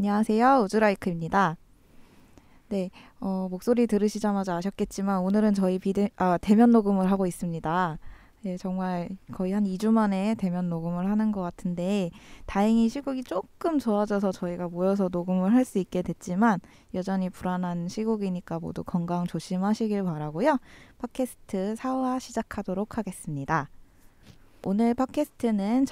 안녕하세요. 우즈라이크입니다. 네, 목소리 들으시자마자 아셨겠지만 오늘은 저희 대면 녹음을 하고 있습니다. 네, 정말 거의 한 2주 만에 대면 녹음을 하는 것 같은데 다행히 시국이 조금 좋아져서 저희가 모여서 녹음을 할 수 있게 됐지만 여전히 불안한 시국이니까 모두 건강 조심하시길 바라고요. 팟캐스트 4화 시작하도록 하겠습니다. 오늘 팟캐스트는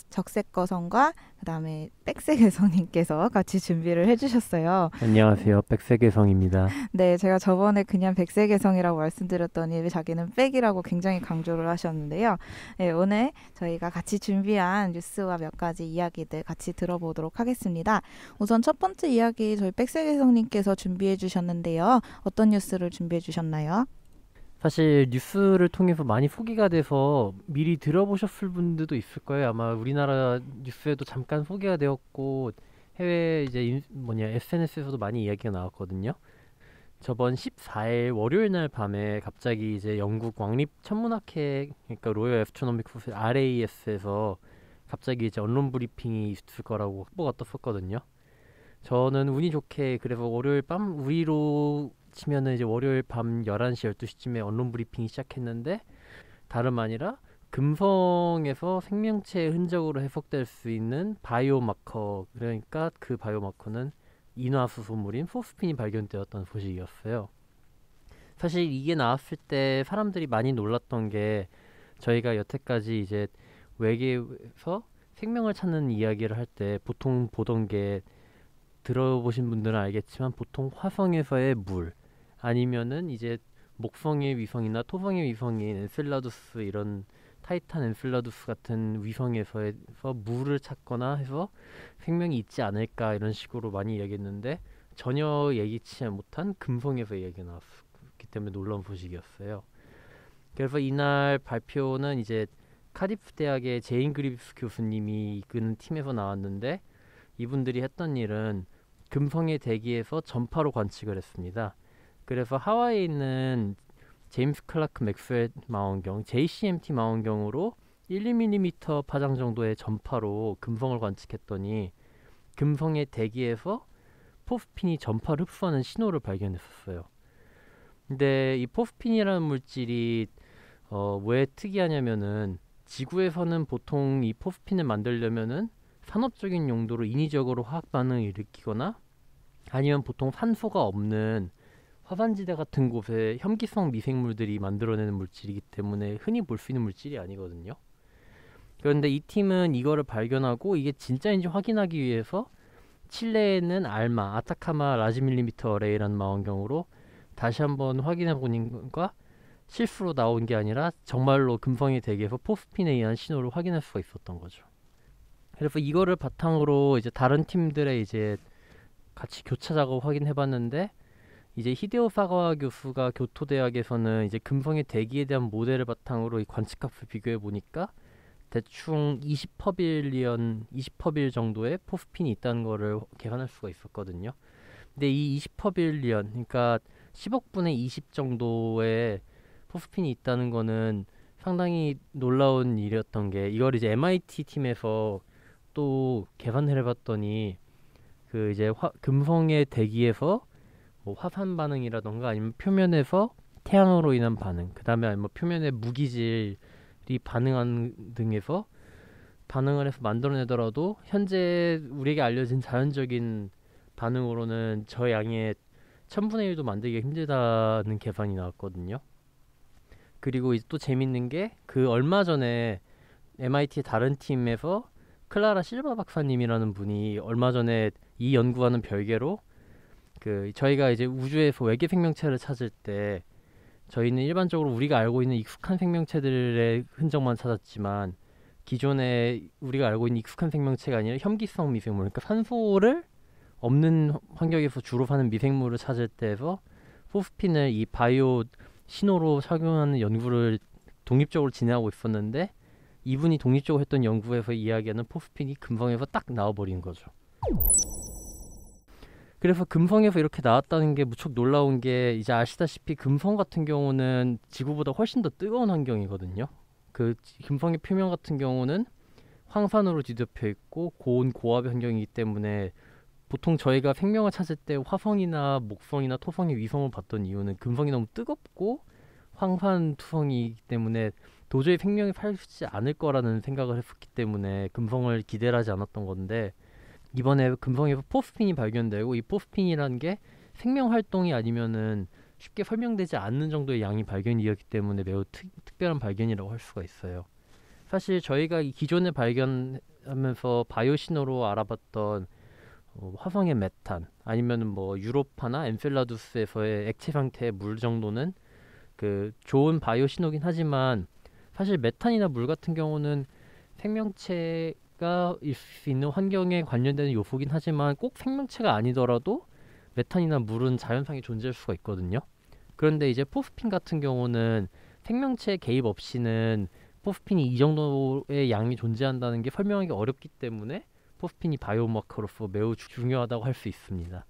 적색거성과 그다음에 백색여성님께서 같이 준비를 해주셨어요. 안녕하세요. 백색의성입니다. 네, 제가 저번에 그냥 백색여성이라고 말씀드렸더니 자기는 백이라고 굉장히 강조를 하셨는데요. 네, 오늘 저희가 같이 준비한 뉴스와 몇 가지 이야기들 같이 들어보도록 하겠습니다. 우선 첫 번째 이야기 저희 백색여성님께서 준비해 주셨는데요. 어떤 뉴스를 준비해 주셨나요? 사실 뉴스를 통해서 많이 소개가 돼서 미리 들어보셨을 분들도 있을 거예요. 아마 우리나라 뉴스에도 잠깐 소개가 되었고 해외 이제 SNS에서도 많이 이야기가 나왔거든요. 저번 14일 월요일 날 밤에 갑자기 이제 영국 왕립 천문학회 그러니까 로열 애스트로노믹 소사이티 RAS에서 갑자기 이제 언론 브리핑이 있을 거라고 속보가 떴었거든요. 저는 운이 좋게 그래서 월요일 밤 우리로 치면은 이제 월요일 밤 11시 12시쯤에 언론 브리핑이 시작했는데 다름 아니라 금성에서 생명체의 흔적으로 해석될 수 있는 바이오마커, 그러니까 그 바이오마커는 인화수소물인 포스핀이 발견되었다는 소식이었어요. 사실 이게 나왔을 때 사람들이 많이 놀랐던 게 저희가 여태까지 이제 외계에서 생명을 찾는 이야기를 할 때 보통 보던 게 들어보신 분들은 알겠지만 보통 화성에서의 물 아니면은 이제 목성의 위성이나 토성의 위성인 엔셀라두스 이런 타이탄 엔셀라두스 같은 위성에서 물을 찾거나 해서 생명이 있지 않을까 이런 식으로 많이 이야기했는데 전혀 예기치 못한 금성에서 이야기가 나왔기 때문에 놀라운 소식이었어요. 그래서 이날 발표는 이제 카디프 대학의 제인 그리브스 교수님이 이끄는 팀에서 나왔는데 이분들이 했던 일은 금성의 대기에서 전파로 관측을 했습니다. 그래서 하와이에 있는 제임스 클라크 맥스웰 망원경 JCMT 망원경으로 1, 2mm 파장 정도의 전파로 금성을 관측했더니 금성의 대기에서 포스핀이 전파를 흡수하는 신호를 발견했었어요. 근데 이 포스핀이라는 물질이 왜 특이하냐면은 지구에서는 보통 이 포스핀을 만들려면은 산업적인 용도로 인위적으로 화학 반응을 일으키거나 아니면 보통 산소가 없는 화산지대 같은 곳에 혐기성 미생물들이 만들어내는 물질이기 때문에 흔히 볼 수 있는 물질이 아니거든요. 그런데 이 팀은 이거를 발견하고 이게 진짜인지 확인하기 위해서 칠레에 있는 알마, 아타카마 라지 밀리미터 어레이라는 망원경으로 다시 한번 확인해 보니까 실수로 나온 게 아니라 정말로 금성의 대기에서 포스핀에 의한 신호를 확인할 수가 있었던 거죠. 그래서 이거를 바탕으로 이제 다른 팀들의 이제 같이 교차 작업 확인해봤는데 이제 히데오 사가와 교수가 교토대학에서는 이제 금성의 대기에 대한 모델을 바탕으로 이 관측값을 비교해 보니까 대충 20퍼빌리언 정도의 포스핀이 있다는 거를 계산할 수가 있었거든요. 근데 이 20퍼빌리언, 그러니까 10억분의 20 정도의 포스핀이 있다는 거는 상당히 놀라운 일이었던 게 이걸 이제 MIT 팀에서 또 계산을 해봤더니 그 이제 금성의 대기에서 뭐 화산 반응이라던가 아니면 표면에서 태양으로 인한 반응, 그 다음에 아니면 표면의 무기질이 반응하는 등에서 반응을 해서 만들어내더라도 현재 우리에게 알려진 자연적인 반응으로는 저 양의 1000분의 1도 만들기가 힘들다는 계산이 나왔거든요. 그리고 이제 또 재밌는 게 그 얼마 전에 MIT 다른 팀에서 클라라 실바 박사님이라는 분이 얼마 전에 이 연구와는 별개로 그 저희가 이제 우주에서 외계 생명체를 찾을 때 저희는 일반적으로 우리가 알고 있는 익숙한 생명체들의 흔적만 찾았지만 기존에 우리가 알고 있는 익숙한 생명체가 아니라 혐기성 미생물, 그러니까 산소를 없는 환경에서 주로 사는 미생물을 찾을 때에서 포스핀을 이 바이오 신호로 착용하는 연구를 독립적으로 진행하고 있었는데 이분이 독립적으로 했던 연구에서 이야기하는 포스핀이 금성에서 딱 나와버린 거죠. 그래서 금성에서 이렇게 나왔다는 게 무척 놀라운 게 이제 아시다시피 금성 같은 경우는 지구보다 훨씬 더 뜨거운 환경이거든요. 그 금성의 표면 같은 경우는 황산으로 뒤덮여 있고 고온 고압의 환경이기 때문에 보통 저희가 생명을 찾을 때 화성이나 목성이나 토성의 위성을 봤던 이유는 금성이 너무 뜨겁고 황산투성이기 때문에 도저히 생명이 살지 않을 거라는 생각을 했었기 때문에 금성을 기대를 하지 않았던 건데, 이번에 금성에서 포스핀이 발견되고, 이 포스핀이라는 게 생명 활동이 아니면은 쉽게 설명되지 않는 정도의 양이 발견이었기 때문에 매우 특별한 발견이라고 할 수가 있어요. 사실 저희가 이 기존에 발견하면서 바이오 신호로 알아봤던 화성의 메탄, 아니면은 뭐 유로파나 엔셀라두스에서의 액체 상태의 물 정도는 그 좋은 바이오 신호긴 하지만, 사실 메탄이나 물 같은 경우는 생명체가 있을 수 있는 환경에 관련되는 요소긴 하지만 꼭 생명체가 아니더라도 메탄이나 물은 자연상에 존재할 수가 있거든요. 그런데 이제 포스핀 같은 경우는 생명체 개입 없이는 포스핀이 이 정도의 양이 존재한다는 게 설명하기 어렵기 때문에 포스핀이 바이오마커로서 매우 중요하다고 할 수 있습니다.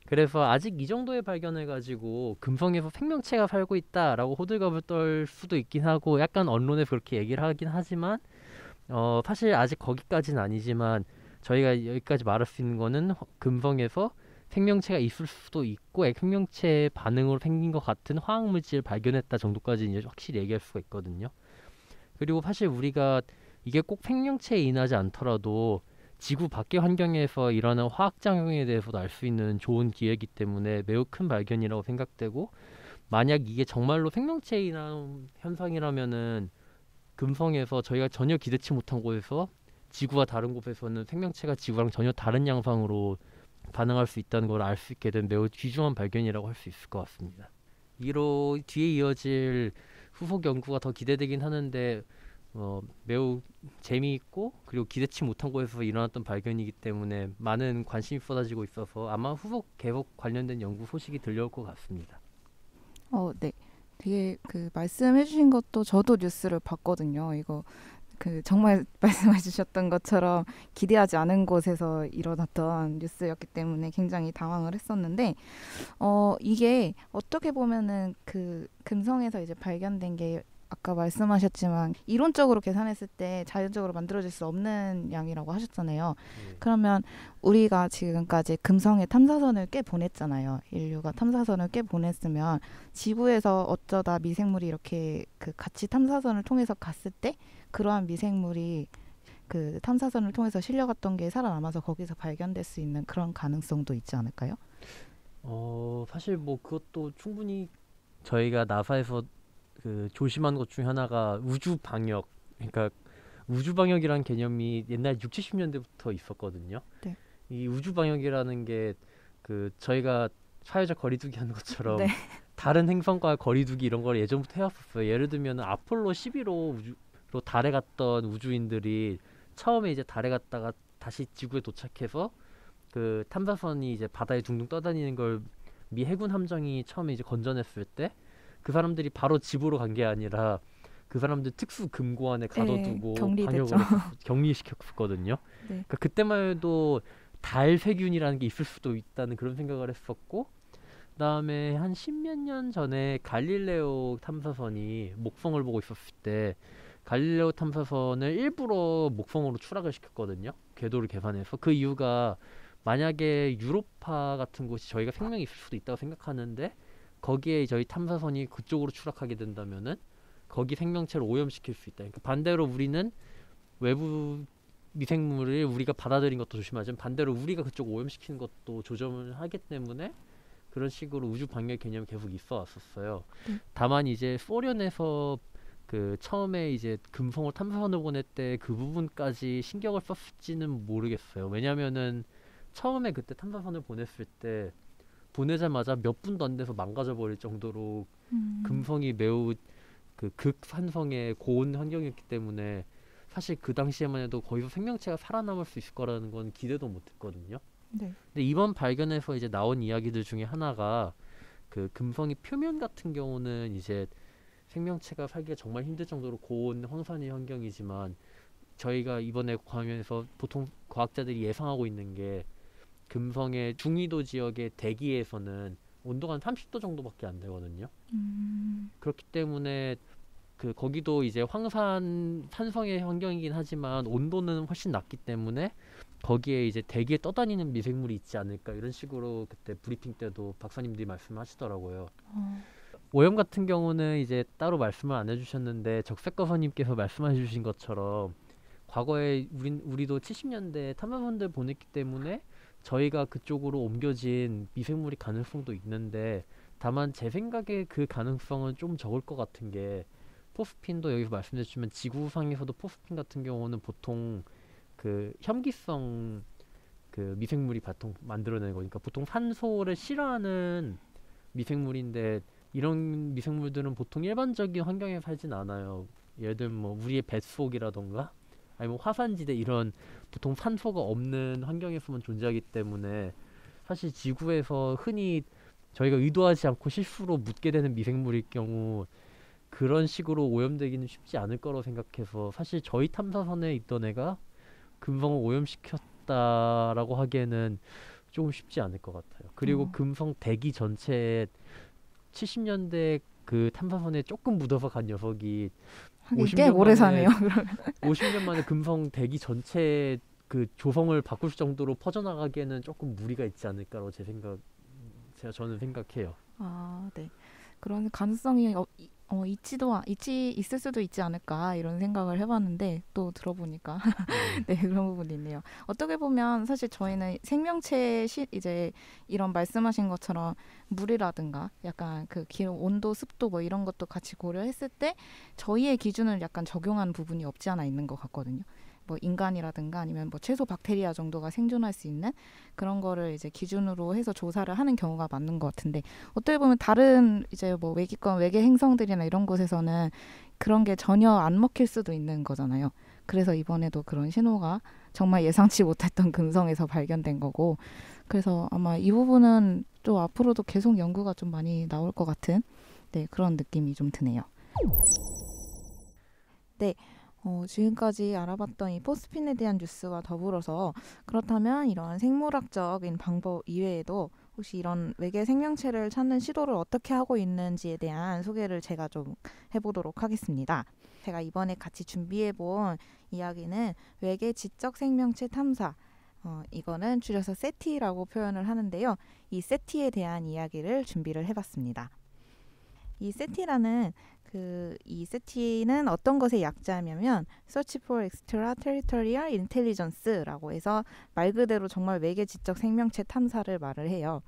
그래서 아직 이 정도의 발견을 가지고 금성에서 생명체가 살고 있다라고 호들갑을 떨 수도 있긴 하고, 약간 언론에 그렇게 얘기를 하긴 하지만, 사실 아직 거기까지는 아니지만 저희가 여기까지 말할 수 있는 거는 금성에서 생명체가 있을 수도 있고 생명체 반응으로 생긴 것 같은 화학물질을 발견했다 정도까지 이제 확실히 얘기할 수가 있거든요. 그리고 사실 우리가 이게 꼭 생명체에 인하지 않더라도 지구 밖의 환경에서 일어나는 화학작용에 대해서도 알 수 있는 좋은 기회이기 때문에 매우 큰 발견이라고 생각되고, 만약 이게 정말로 생명체에 인한 현상이라면은 금성에서 저희가 전혀 기대치 못한 곳에서 지구와 다른 곳에서는 생명체가 지구랑 전혀 다른 양상으로 반응할 수 있다는 걸 알 수 있게 된 매우 귀중한 발견이라고 할 수 있을 것 같습니다. 이로 뒤에 이어질 후속 연구가 더 기대되긴 하는데, 매우 재미있고 그리고 기대치 못한 곳에서 일어났던 발견이기 때문에 많은 관심이 쏟아지고 있어서 아마 후속 계속 관련된 연구 소식이 들려올 것 같습니다. 네. 되게 그 말씀해주신 것도 저도 뉴스를 봤거든요. 이거 그 정말 말씀해주셨던 것처럼 기대하지 않은 곳에서 일어났던 뉴스였기 때문에 굉장히 당황을 했었는데, 이게 어떻게 보면은 그 금성에서 이제 발견된 게 아까 말씀하셨지만 이론적으로 계산했을 때 자연적으로 만들어질 수 없는 양이라고 하셨잖아요. 네. 그러면 우리가 지금까지 금성에 탐사선을 꽤 보냈잖아요. 인류가 탐사선을 꽤 보냈으면 지구에서 어쩌다 미생물이 이렇게 그 같이 탐사선을 통해서 갔을 때 그러한 미생물이 그 탐사선을 통해서 실려갔던 게 살아남아서 거기서 발견될 수 있는 그런 가능성도 있지 않을까요? 사실 뭐 그것도 충분히 저희가 나사에서 그 조심한 것 중에 하나가 우주 방역. 그러니까 우주 방역이라는 개념이 옛날 6, 70년대부터 있었거든요. 네. 이 우주 방역이라는 게 그 저희가 사회적 거리두기 하는 네. 것처럼 다른 행성과 거리두기 이런 걸 예전부터 해왔었어요. 예를 들면 아폴로 11호 우주로 달에 갔던 우주인들이 처음에 이제 달에 갔다가 다시 지구에 도착해서 그 탐사선이 이제 바다에 둥둥 떠다니는 걸 미 해군 함정이 처음에 이제 건져냈을 때 그 사람들이 바로 집으로 간 게 아니라 그 사람들 특수 금고안에 네, 가둬두고 격리됐죠. 방역을 격리시켰었거든요. 네. 그러니까 그때만 해도 달 세균이라는 게 있을 수도 있다는 그런 생각을 했었고, 그다음에 한 십몇 년 전에 갈릴레오 탐사선이 목성을 보고 있었을 때 갈릴레오 탐사선을 일부러 목성으로 추락을 시켰거든요. 궤도를 계산해서. 그 이유가 만약에 유로파 같은 곳이 저희가 생명이 있을 수도 있다고 생각하는데 거기에 저희 탐사선이 그쪽으로 추락하게 된다면은 거기 생명체를 오염시킬 수 있다. 그러니까 반대로 우리는 외부 미생물을 우리가 받아들인 것도 조심하지만 반대로 우리가 그쪽 오염시키는 것도 조정을 하기 때문에 그런 식으로 우주 방역 개념이 계속 있어 왔었어요. 다만 이제 소련에서 그 처음에 이제 금성을 탐사선을 보낼 때 그 부분까지 신경을 썼을지는 모르겠어요. 왜냐면은 처음에 그때 탐사선을 보냈을 때 보내자마자 몇 분도 안 돼서 망가져 버릴 정도로 금성이 매우 그 극산성의 고온 환경이었기 때문에 사실 그 당시에만 해도 거기서 생명체가 살아남을 수 있을 거라는 건 기대도 못했거든요. 네. 근데 이번 발견에서 이제 나온 이야기들 중에 하나가 그 금성의 표면 같은 경우는 이제 생명체가 살기가 정말 힘들 정도로 고온 황산의 환경이지만 저희가 이번에 과학에서 보통 과학자들이 예상하고 있는 게 금성의 중위도 지역의 대기에서는 온도가 한 30도 정도밖에 안 되거든요. 그렇기 때문에 그 거기도 이제 황산 산성의 환경이긴 하지만 온도는 훨씬 낮기 때문에 거기에 이제 대기에 떠다니는 미생물이 있지 않을까 이런 식으로 그때 브리핑 때도 박사님들이 말씀하시더라고요. 어, 오염 같은 경우는 이제 따로 말씀을 안 해주셨는데 적색거서님께서 말씀해주신 것처럼 과거에 우리도 70년대 탐사선들 보냈기 때문에 저희가 그쪽으로 옮겨진 미생물이 가능성도 있는데 다만 제 생각에 그 가능성은 좀 적을 것 같은 게 포스핀도 여기서 말씀해 주시면 지구상에서도 포스핀 같은 경우는 보통 그 혐기성 그 미생물이 보통 만들어내는 거니까 보통 산소를 싫어하는 미생물인데 이런 미생물들은 보통 일반적인 환경에 살진 않아요. 예를 들면 뭐 우리의 뱃속이라던가 아니면 화산지대 이런 보통 산소가 없는 환경에서만 존재하기 때문에 사실 지구에서 흔히 저희가 의도하지 않고 실수로 묻게 되는 미생물일 경우 그런 식으로 오염되기는 쉽지 않을 거라고 생각해서 사실 저희 탐사선에 있던 애가 금성을 오염시켰다라고 하기에는 조금 쉽지 않을 것 같아요. 그리고 어, 금성 대기 전체에 70년대 그 탐사선에 조금 묻어서 간 녀석이 하긴 꽤 50년 오래 만에 사네요. 그러면. 50년 만에 금성 대기 전체 그 조성을 바꿀 정도로 퍼져나가기에는 조금 무리가 있지 않을까로 저는 생각해요. 아, 네. 그런 가능성이 있을 수도 있지 않을까 이런 생각을 해봤는데 또 들어보니까 네. 네, 그런 부분이 있네요. 어떻게 보면 사실 저희는 생명체 이제 이런 말씀하신 것처럼 물이라든가 약간 그 기름, 온도, 습도 뭐 이런 것도 같이 고려했을 때 저희의 기준을 약간 적용한 부분이 없지 않아 있는 것 같거든요. 뭐 인간이라든가 아니면 뭐 최소 박테리아 정도가 생존할 수 있는 그런 거를 이제 기준으로 해서 조사를 하는 경우가 맞는 것 같은데 어떻게 보면 다른 이제 뭐 외기권 외계 행성들이나 이런 곳에서는 그런 게 전혀 안 먹힐 수도 있는 거잖아요. 그래서 이번에도 그런 신호가 정말 예상치 못했던 금성에서 발견된 거고 그래서 아마 이 부분은 또 앞으로도 계속 연구가 좀 많이 나올 것 같은 네, 그런 느낌이 좀 드네요. 네, 지금까지 알아봤던 이 포스핀에 대한 뉴스와 더불어서 그렇다면 이런 생물학적인 방법 이외에도 혹시 이런 외계 생명체를 찾는 시도를 어떻게 하고 있는지에 대한 소개를 제가 좀 해보도록 하겠습니다. 제가 이번에 같이 준비해본 이야기는 외계 지적 생명체 탐사, 이거는 줄여서 세티라고 표현을 하는데요. 이 세티에 대한 이야기를 준비를 해봤습니다. 이 세티라는 이 세티는 어떤 것의 약자냐면 Search for Extraterritorial Intelligence라고 해서 말 그대로 정말 외계 지적 생명체 탐사를 말을 해요.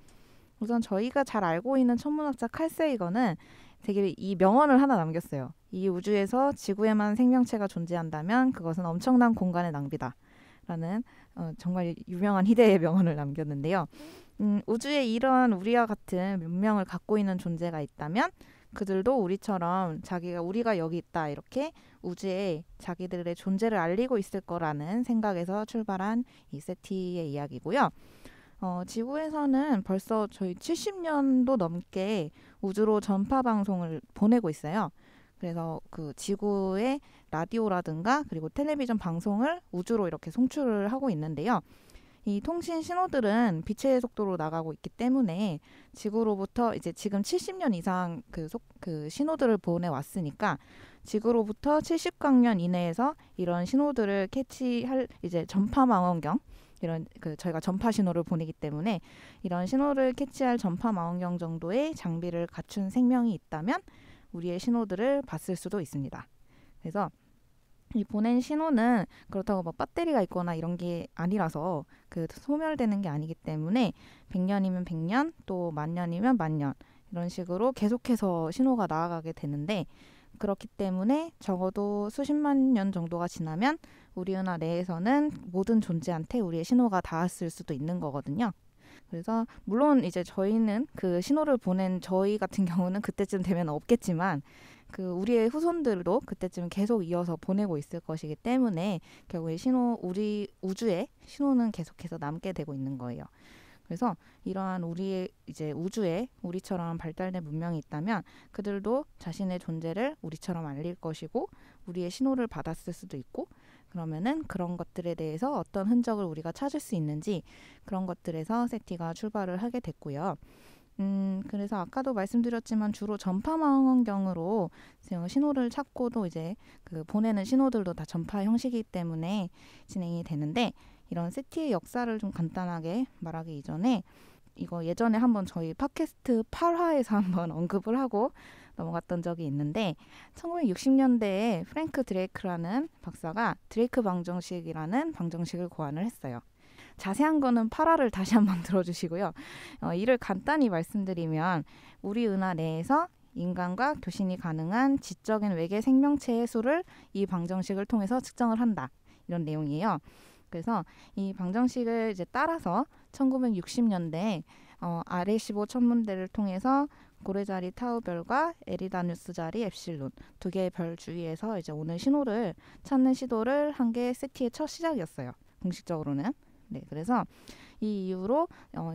우선 저희가 잘 알고 있는 천문학자 칼 세이건은 되게 이 명언을 하나 남겼어요. 이 우주에서 지구에만 생명체가 존재한다면 그것은 엄청난 공간의 낭비다. 라는 정말 유명한 희대의 명언을 남겼는데요. 우주에 이런 우리와 같은 문명을 갖고 있는 존재가 있다면 그들도 우리처럼 우리가 여기 있다 이렇게 우주에 자기들의 존재를 알리고 있을 거라는 생각에서 출발한 이 세티의 이야기고요. 지구에서는 벌써 저희 70년도 넘게 우주로 전파 방송을 보내고 있어요. 그래서 그 지구의 라디오라든가 그리고 텔레비전 방송을 우주로 이렇게 송출을 하고 있는데요. 이 통신 신호들은 빛의 속도로 나가고 있기 때문에 지구로부터 이제 지금 70년 이상 그 신호들을 보내왔으니까 지구로부터 70광년 이내에서 이런 신호들을 캐치할 이제 전파 망원경 이런 저희가 전파 신호를 보내기 때문에 이런 신호를 캐치할 전파 망원경 정도의 장비를 갖춘 생명이 있다면 우리의 신호들을 봤을 수도 있습니다. 그래서 이 보낸 신호는 그렇다고 뭐 배터리가 있거나 이런 게 아니라서 소멸되는 게 아니기 때문에 100년이면 100년 또 10,000년이면 10,000년 이런 식으로 계속해서 신호가 나아가게 되는데 그렇기 때문에 적어도 수십만 년 정도가 지나면 우리 은하 내에서는 모든 존재한테 우리의 신호가 닿았을 수도 있는 거거든요. 그래서 물론 이제 저희는 그 신호를 보낸 저희 같은 경우는 그때쯤 되면 없겠지만 우리의 후손들도 그때쯤 계속 이어서 보내고 있을 것이기 때문에 결국에 우리 우주에 신호는 계속해서 남게 되고 있는 거예요. 그래서 이러한 우리의 이제 우주에 우리처럼 발달된 문명이 있다면 그들도 자신의 존재를 우리처럼 알릴 것이고 우리의 신호를 받았을 수도 있고 그러면은 그런 것들에 대해서 어떤 흔적을 우리가 찾을 수 있는지 그런 것들에서 세티가 출발을 하게 됐고요. 그래서 아까도 말씀드렸지만 주로 전파 망원경으로 신호를 찾고도 이제 그 보내는 신호들도 다 전파 형식이기 때문에 진행이 되는데, 이런 세티의 역사를 좀 간단하게 말하기 이전에 이거 예전에 한번 저희 팟캐스트 8화에서 한번 언급을 하고 넘어갔던 적이 있는데, 1960년대에 프랭크 드레이크라는 박사가 드레이크 방정식이라는 방정식을 고안을 했어요. 자세한 거는 8화를 다시 한번 들어주시고요. 이를 간단히 말씀드리면, 우리 은하 내에서 인간과 교신이 가능한 지적인 외계 생명체의 수를 이 방정식을 통해서 측정을 한다, 이런 내용이에요. 그래서 이 방정식을 이제 따라서 1960년대에 RA15 천문대를 통해서 고래자리 타우별과 에리다누스 자리 엡실론 두 개의 별 주위에서 이제 오는 신호를 찾는 시도를 한 게 세티의 첫 시작이었어요, 공식적으로는. 네, 그래서 이 이후로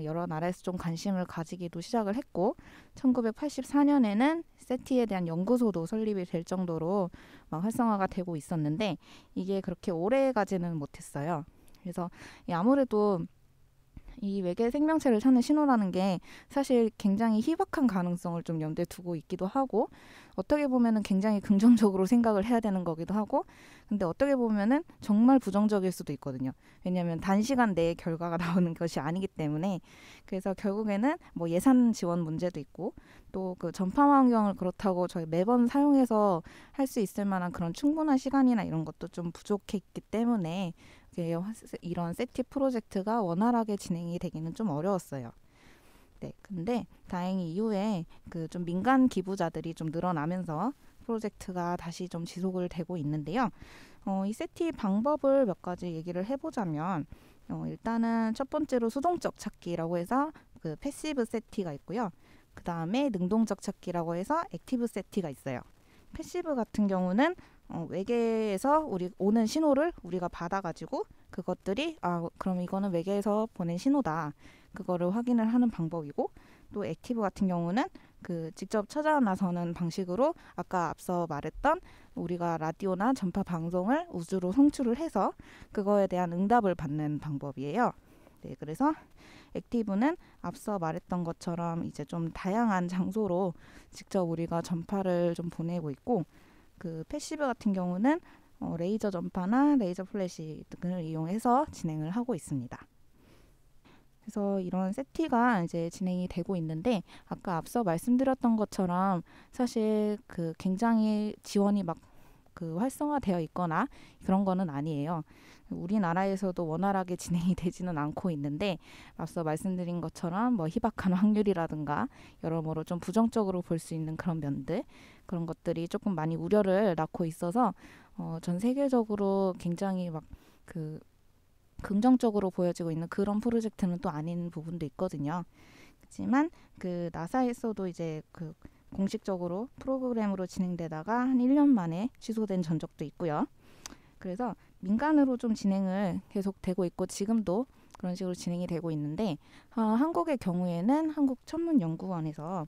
여러 나라에서 좀 관심을 가지기도 시작을 했고, 1984년에는 세티에 대한 연구소도 설립이 될 정도로 막 활성화가 되고 있었는데, 이게 그렇게 오래 가지는 못했어요. 그래서 아무래도 이 외계 생명체를 찾는 신호라는 게 사실 굉장히 희박한 가능성을 좀 염두에 두고 있기도 하고, 어떻게 보면은 굉장히 긍정적으로 생각을 해야 되는 거기도 하고, 근데 어떻게 보면은 정말 부정적일 수도 있거든요. 왜냐하면 단시간 내에 결과가 나오는 것이 아니기 때문에. 그래서 결국에는 뭐 예산 지원 문제도 있고, 또 그 전파 환경을 그렇다고 저희 매번 사용해서 할 수 있을 만한 그런 충분한 시간이나 이런 것도 좀 부족했기 때문에 이런 세티 프로젝트가 원활하게 진행이 되기는 좀 어려웠어요. 네, 근데 다행히 이후에 그 좀 민간 기부자들이 좀 늘어나면서 프로젝트가 다시 좀 지속을 되고 있는데요. 이 세티 방법을 몇 가지 얘기를 해보자면, 일단은 첫 번째로 수동적 찾기라고 해서 그 패시브 세티가 있고요. 그 다음에 능동적 찾기라고 해서 액티브 세티가 있어요. 패시브 같은 경우는 외계에서 우리 오는 신호를 우리가 받아가지고 그것들이 그럼 이거는 외계에서 보낸 신호다, 그거를 확인을 하는 방법이고, 또 액티브 같은 경우는 그 직접 찾아 나서는 방식으로 아까 앞서 말했던 우리가 라디오나 전파 방송을 우주로 송출을 해서 그거에 대한 응답을 받는 방법이에요. 네, 그래서 액티브는 앞서 말했던 것처럼 이제 좀 다양한 장소로 직접 우리가 전파를 좀 보내고 있고, 그 패시브 같은 경우는 레이저 전파나 레이저 플래시 등을 이용해서 진행을 하고 있습니다. 그래서 이런 세티가 이제 진행이 되고 있는데, 아까 앞서 말씀드렸던 것처럼 사실 그 굉장히 지원이 막 그 활성화되어 있거나 그런 거는 아니에요. 우리나라에서도 원활하게 진행이 되지는 않고 있는데, 앞서 말씀드린 것처럼 뭐 희박한 확률이라든가 여러모로 좀 부정적으로 볼 수 있는 그런 면들, 그런 것들이 조금 많이 우려를 낳고 있어서 전 세계적으로 굉장히 막 그 긍정적으로 보여지고 있는 그런 프로젝트는 또 아닌 부분도 있거든요. 하지만 그 나사에서도 이제 그 공식적으로 프로그램으로 진행되다가 한 1년 만에 취소된 전적도 있고요. 그래서 민간으로 좀 진행을 계속 되고 있고, 지금도 그런 식으로 진행이 되고 있는데, 한국의 경우에는 한국천문연구원에서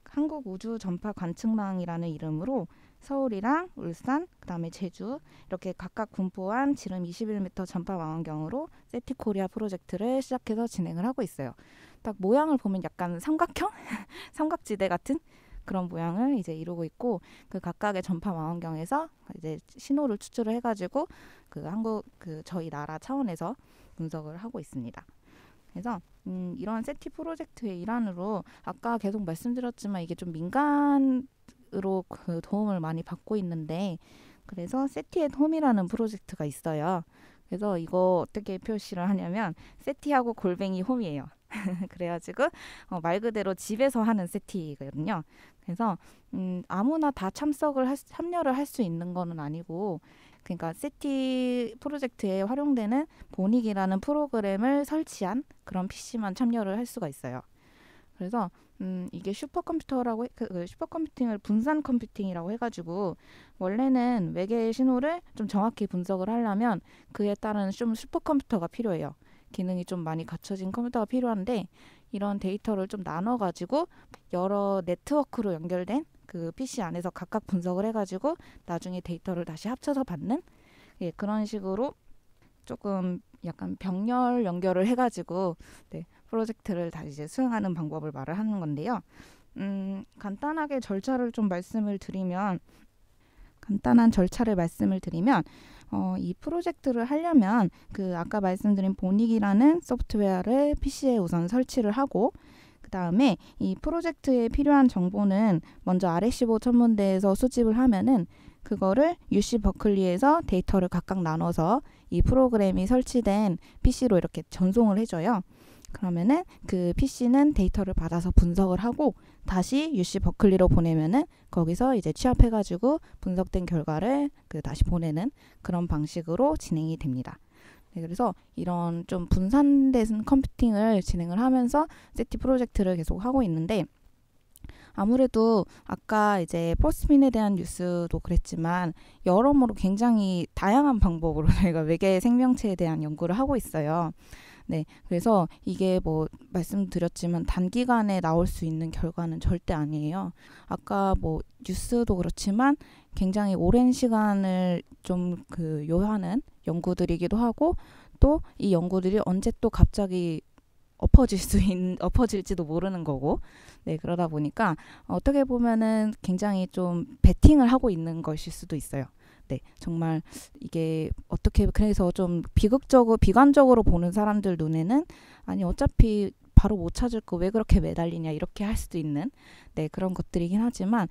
한국우주전파관측망이라는 이름으로 서울이랑 울산, 그다음에 제주 이렇게 각각 분포한 지름 21m 전파 망원경으로 세티코리아 프로젝트를 시작해서 진행을 하고 있어요. 딱 모양을 보면 약간 삼각형? 삼각지대 같은 그런 모양을 이제 이루고 있고, 그 각각의 전파 망원경에서 이제 신호를 추출을 해가지고 저희 나라 차원에서 분석을 하고 있습니다. 그래서 이런 세티 프로젝트의 일환으로 아까 계속 말씀드렸지만 이게 좀 민간으로 그 도움을 많이 받고 있는데, 그래서 세티의 홈이라는 프로젝트가 있어요. 그래서 이거 어떻게 표시를 하냐면 세티하고 골뱅이 홈이에요. 그래가지고 말 그대로 집에서 하는 세티거든요. 그래서 아무나 다 참여를 할 수 있는 거는 아니고, 그러니까 세티 프로젝트에 활용되는 보닉이라는 프로그램을 설치한 그런 PC만 참여를 할 수가 있어요. 그래서 이게 슈퍼컴퓨팅을 분산 컴퓨팅이라고 해가지고, 원래는 외계의 신호를 좀 정확히 분석을 하려면 그에 따른 좀 슈퍼컴퓨터가 필요해요. 기능이 좀 많이 갖춰진 컴퓨터가 필요한데, 이런 데이터를 좀 나눠가지고 여러 네트워크로 연결된 그 PC 안에서 각각 분석을 해가지고 나중에 데이터를 다시 합쳐서 받는, 그런 식으로 조금 약간 병렬 연결을 해가지고 프로젝트를 다시 이제 수행하는 방법을 말을 하는 건데요. 간단하게 절차를 좀 간단한 절차를 말씀을 드리면 이 프로젝트를 하려면 그 아까 말씀드린 보닉이라는 소프트웨어를 PC에 우선 설치를 하고 그 다음에 이 프로젝트에 필요한 정보는 먼저 RS15 천문대에서 수집을 하면은 그거를 UC 버클리에서 데이터를 각각 나눠서 이 프로그램이 설치된 PC로 이렇게 전송을 해줘요. 그러면은 그 PC는 데이터를 받아서 분석을 하고 다시 UC 버클리로 보내면은 거기서 이제 취합해가지고 분석된 결과를 다시 보내는 그런 방식으로 진행이 됩니다. 네, 그래서 이런 좀 분산된 컴퓨팅을 진행을 하면서 세티 프로젝트를 계속 하고 있는데 아무래도 아까 이제 포스핀에 대한 뉴스도 그랬지만 여러모로 굉장히 다양한 방법으로 저희가 외계 생명체에 대한 연구를 하고 있어요. 네, 그래서 이게 뭐 말씀드렸지만 단기간에 나올 수 있는 결과는 절대 아니에요. 아까 뭐 뉴스도 그렇지만 굉장히 오랜 시간을 좀 요하는 연구들이기도 하고 또 이 연구들이 언제 또 갑자기 엎어질지도 모르는 거고, 네, 그러다 보니까 어떻게 보면은 굉장히 좀 베팅을 하고 있는 것일 수도 있어요. 네, 정말 이게 그래서 좀 비관적으로 보는 사람들 눈에는 아니 어차피 바로 못 찾을 거 왜 그렇게 매달리냐 이렇게 할 수도 있는 네, 그런 것들이긴 하지만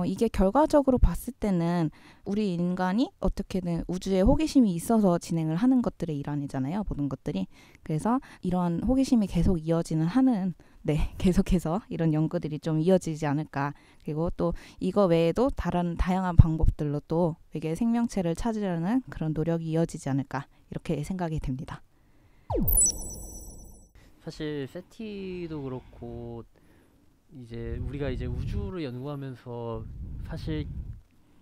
이게 결과적으로 봤을 때는 우리 인간이 어떻게든 우주에 호기심이 있어서 진행을 하는 것들의 일환이잖아요. 모든 것들이. 그래서 이러한 호기심이 계속 네, 계속해서 이런 연구들이 좀 이어지지 않을까. 그리고 또 이거 외에도 다른 다양한 방법들로 또 외계 생명체를 찾으려는 그런 노력이 이어지지 않을까. 이렇게 생각이 됩니다. 사실 세티도 그렇고 이제 우리가 이제 우주를 연구하면서 사실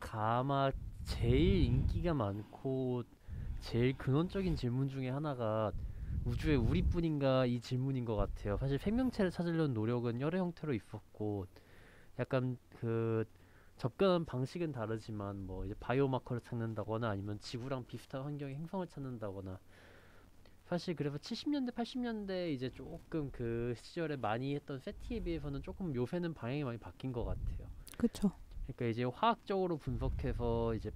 아마 제일 인기가 많고 제일 근원적인 질문 중에 하나가 우주에 우리뿐인가 이 질문인 것 같아요. 사실 생명체를 찾으려는 노력은 여러 형태로 있었고 약간 접근하는 방식은 다르지만 뭐 이제 바이오마커를 찾는다거나 아니면 지구랑 비슷한 환경의 행성을 찾는다거나 사실 그래서 70년대, 80년대 이제 조금 그 시절에 많이 했던 세티에 비해서는 조금 요새는 방향이 많이 바뀐 것 같아요. 그렇죠. 그러니까 이제 화학적으로 분석해서 이제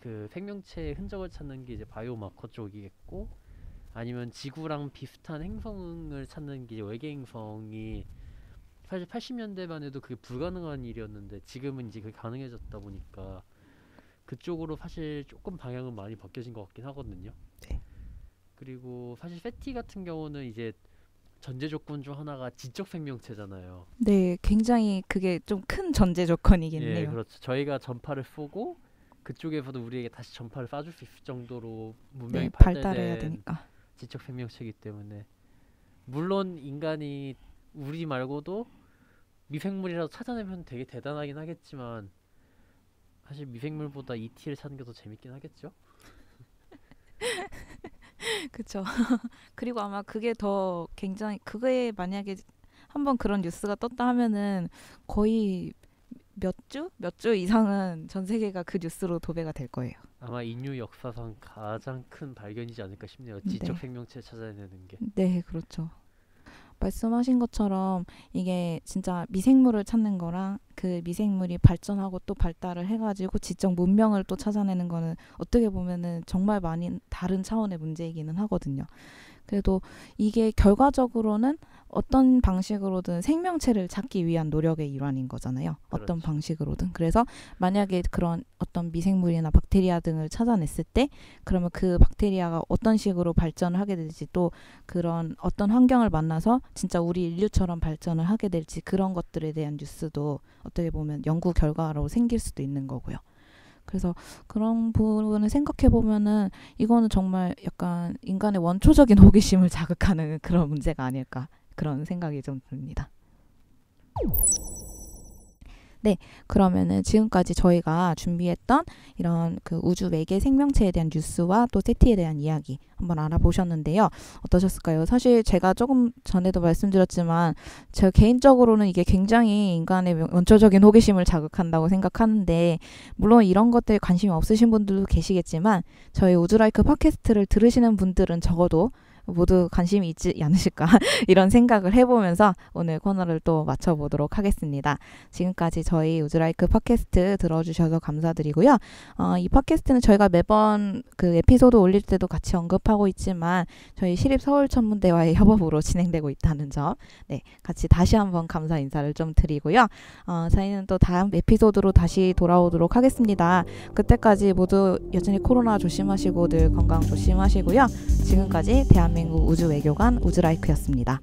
그 생명체의 흔적을 찾는 게 이제 바이오마커 쪽이겠고 아니면 지구랑 비슷한 행성을 찾는 게 외계 행성이 사실 80년대만 해도 그게 불가능한 일이었는데 지금은 이제 그게 가능해졌다 보니까 그쪽으로 사실 조금 방향은 많이 바뀌어진 것 같긴 하거든요. 네. 그리고 사실 세티 같은 경우는 이제 전제 조건 중 하나가 지적 생명체잖아요. 네, 굉장히 그게 좀 큰 전제 조건이겠네요. 예, 그렇죠. 저희가 전파를 쏘고 그쪽에서도 우리에게 다시 전파를 쏴줄 수 있을 정도로 문명이 네, 발달해야 발달된 되니까. 지적 생명체이기 때문에 물론 인간이 우리 말고도 미생물이라도 찾아내면 되게 대단하긴 하겠지만 사실 미생물보다 ET를 찾는 게 더 재밌긴 하겠죠? 그렇죠. 그리고 아마 그게 더 굉장히 그게 만약에 한번 그런 뉴스가 떴다 하면은 거의 몇 주 이상은 전 세계가 그 뉴스로 도배가 될 거예요. 아마 인류 역사상 가장 큰 발견이지 않을까 싶네요. 지적 네. 생명체 찾아내는 게. 네, 그렇죠. 말씀하신 것처럼 이게 진짜 미생물을 찾는 거랑 그 미생물이 발전하고 또 발달을 해가지고 지적 문명을 또 찾아내는 거는 어떻게 보면은 정말 많이 다른 차원의 문제이기는 하거든요. 그래도 이게 결과적으로는 어떤 방식으로든 생명체를 찾기 위한 노력의 일환인 거잖아요. 어떤 그렇죠. 방식으로든. 그래서 만약에 그런 어떤 미생물이나 박테리아 등을 찾아냈을 때 그러면 그 박테리아가 어떤 식으로 발전을 하게 될지 또 그런 어떤 환경을 만나서 진짜 우리 인류처럼 발전을 하게 될지 그런 것들에 대한 뉴스도 어떻게 보면 연구 결과로 생길 수도 있는 거고요. 그래서 그런 부분을 생각해 보면은 이거는 정말 약간 인간의 원초적인 호기심을 자극하는 그런 문제가 아닐까 그런 생각이 좀 듭니다. 네, 그러면은 지금까지 저희가 준비했던 이런 그 우주 외계 생명체에 대한 뉴스와 또 세티에 대한 이야기 한번 알아보셨는데요. 어떠셨을까요? 사실 제가 조금 전에도 말씀드렸지만 제 개인적으로는 이게 굉장히 인간의 원초적인 호기심을 자극한다고 생각하는데 물론 이런 것들에 관심이 없으신 분들도 계시겠지만 저희 우주라이크 팟캐스트를 들으시는 분들은 적어도 모두 관심이 있지 않으실까 이런 생각을 해보면서 오늘 코너를 또 마쳐보도록 하겠습니다. 지금까지 저희 우즈라이크 팟캐스트 들어주셔서 감사드리고요. 이 팟캐스트는 저희가 매번 그 에피소드 올릴 때도 같이 언급하고 있지만 저희 시립서울천문대와의 협업으로 진행되고 있다는 점, 네, 같이 다시 한번 감사 인사를 좀 드리고요. 저희는 또 다음 에피소드로 다시 돌아오도록 하겠습니다. 그때까지 모두 여전히 코로나 조심하시고 늘 건강 조심하시고요. 지금까지 대한민국 우주외교관 우즈라이크였습니다.